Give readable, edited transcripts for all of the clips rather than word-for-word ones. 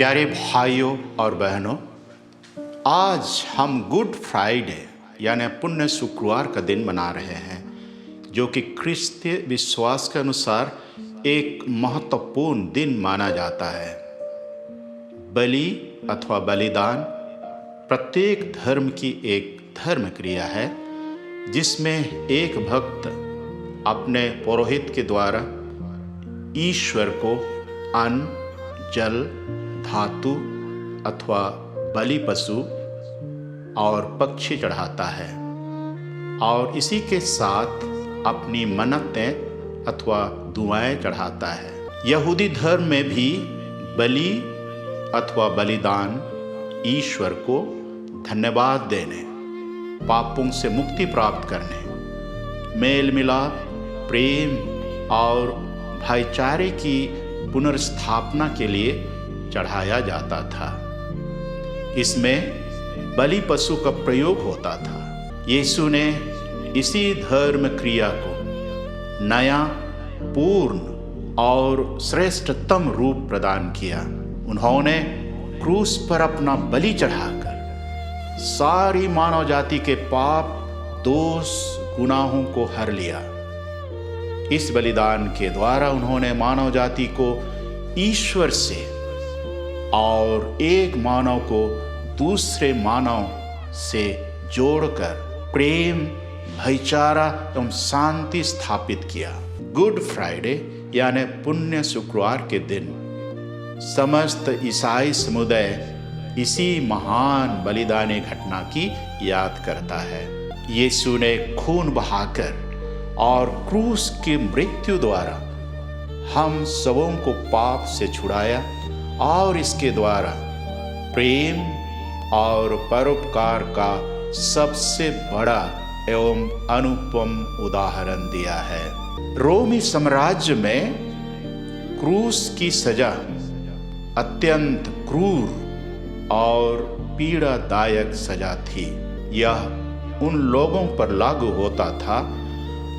प्यारे भाइयों और बहनों, आज हम गुड फ्राइडे यानी पुण्य शुक्रवार का दिन मना रहे हैं, जो कि क्रिस्तीय विश्वास के अनुसार एक महत्वपूर्ण दिन माना जाता है। बलि अथवा बलिदान प्रत्येक धर्म की एक धर्म क्रिया है, जिसमें एक भक्त अपने पुरोहित के द्वारा ईश्वर को अन्न, जल, धातु अथवा बलि पशु और पक्षी चढ़ाता है और इसी के साथ अपनी मन्नतें अथवा दुआएं चढ़ाता है। यहूदी धर्म में भी बलि अथवा बलिदान ईश्वर को धन्यवाद देने, पापों से मुक्ति प्राप्त करने, मेल मिलाप, प्रेम और भाईचारे की पुनर्स्थापना के लिए चढ़ाया जाता था। इसमें बलि पशु का प्रयोग होता था। यीशु ने इसी धर्म क्रिया को नया, पूर्ण और श्रेष्ठतम रूप प्रदान किया। उन्होंने क्रूस पर अपना बलि चढ़ाकर सारी मानव जाति के पाप, दोष, गुनाहों को हर लिया। इस बलिदान के द्वारा उन्होंने मानव जाति को ईश्वर से और एक मानव को दूसरे मानव से जोड़कर प्रेम, भाईचारा एवं शांति स्थापित किया। गुड फ्राइडे यानी पुण्य शुक्रवार के दिन समस्त ईसाई समुदाय इसी महान बलिदानी घटना की याद करता है। यीशु ने खून बहाकर और क्रूस की मृत्यु द्वारा हम सबों को पाप से छुड़ाया और इसके द्वारा प्रेम और परोपकार का सबसे बड़ा एवं अनुपम उदाहरण दिया है। रोमी साम्राज्य में क्रूस की सजा अत्यंत क्रूर और पीड़ादायक सजा थी। यह उन लोगों पर लागू होता था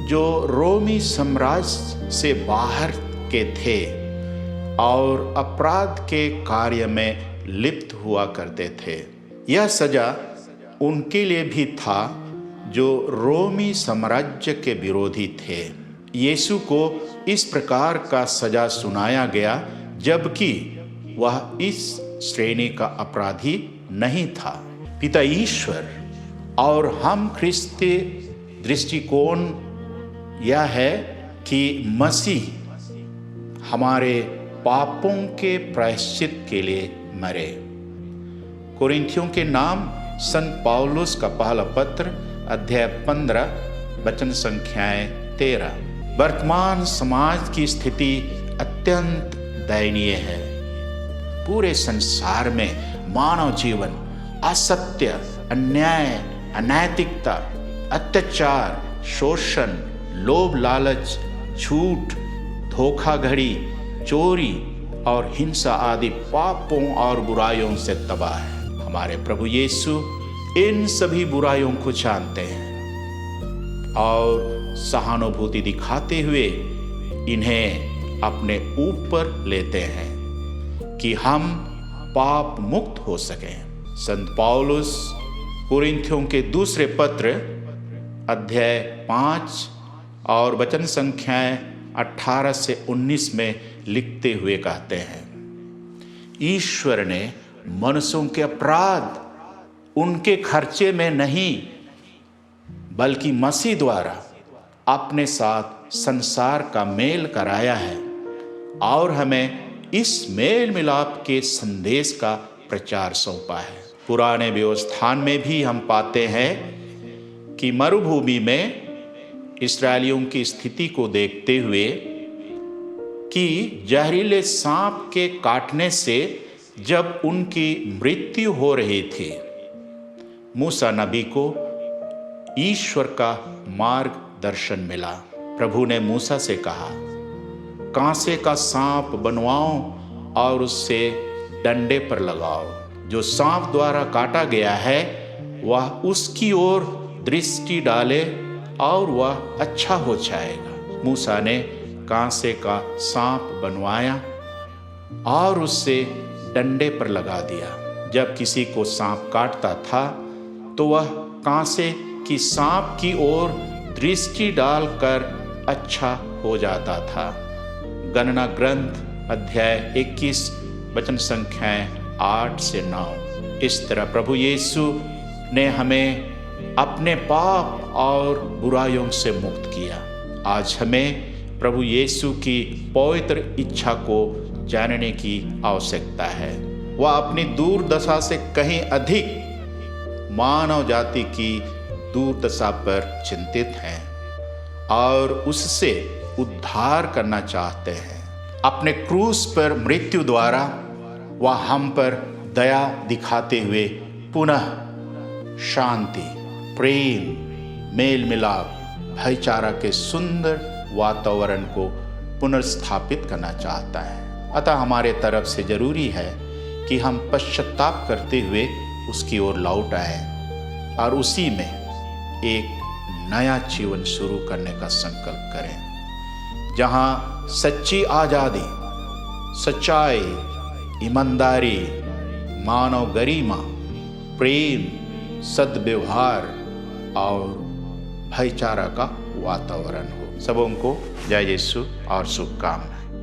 जो रोमी साम्राज्य से बाहर के थे और अपराध के कार्य में लिप्त हुआ करते थे। यह सजा उनके लिए भी था जो रोमी साम्राज्य के विरोधी थे। यीशु को इस प्रकार का सजा सुनाया गया, जबकि वह इस श्रेणी का अपराधी नहीं था। पिता ईश्वर और हम ख्रिस्तीय दृष्टिकोण यह है कि मसीह हमारे पापों के प्रायश्चित के लिए मरे। कोरिन्थियों के नाम संत पौलुस का पहला पत्र अध्याय 15 वचन संख्याएं 13। वर्तमान समाज की स्थिति अत्यंत दयनीय है। पूरे संसार में मानव जीवन असत्य, अन्याय, अनैतिकता, अत्याचार, शोषण, लोभ, लालच, झूठ, धोखाधड़ी, चोरी और हिंसा आदि पापों और बुराइयों से तबाह है। हमारे प्रभु यीशु इन सभी बुराइयों को जानते हैं और सहानुभूति दिखाते हुए इन्हें अपने ऊपर लेते हैं कि हम पाप मुक्त हो सकें। संत पौलुस कोरिन्थियों के दूसरे पत्र अध्याय 5 और वचन संख्याएं 18 से 19 में लिखते हुए कहते हैं, ईश्वर ने मनुष्यों के अपराध उनके खर्चे में नहीं बल्कि मसीह द्वारा अपने साथ संसार का मेल कराया है और हमें इस मेल मिलाप के संदेश का प्रचार सौंपा है। पुराने व्यवस्थान में भी हम पाते हैं कि मरुभूमि में इस्राएलियों की स्थिति को देखते हुए कि जहरीले सांप के काटने से जब उनकी मृत्यु हो रही थी, मूसा नबी को ईश्वर का मार्गदर्शन मिला। प्रभु ने मूसा से कहा, कांसे का सांप बनवाओ और उससे डंडे पर लगाओ। जो सांप द्वारा काटा गया है वह उसकी ओर दृष्टि डाले और वह अच्छा हो जाएगा। मूसा ने कांसे का सांप बनवाया और उससे डंडे पर लगा दिया। जब किसी को सांप काटता था तो वह कांसे की सांप की ओर दृष्टि डालकर अच्छा हो जाता था। गणना ग्रंथ अध्याय 21 वचन संख्याएं 8 से 9। इस तरह प्रभु यीशु ने हमें अपने पाप और बुराइयों से मुक्त किया। आज हमें प्रभु यीशु की पवित्र इच्छा को जानने की आवश्यकता है। वह अपनी दुर्दशा से कहीं अधिक मानव जाति की दुर्दशा पर चिंतित हैं और उससे उद्धार करना चाहते हैं। अपने क्रूस पर मृत्यु द्वारा वह हम पर दया दिखाते हुए पुनः शांति, प्रेम, मेल मिलाप, भाईचारा के सुंदर वातावरण को पुनर्स्थापित करना चाहता है। अतः हमारे तरफ से जरूरी है कि हम पश्चाताप करते हुए उसकी ओर लौट आए और उसी में एक नया जीवन शुरू करने का संकल्प करें, जहां सच्ची आज़ादी, सच्चाई, ईमानदारी, मानव गरिमा, प्रेम, सद्व्यवहार और भाईचारा का वातावरण हो। सबों को जय यीशु और शुभकामनाएं।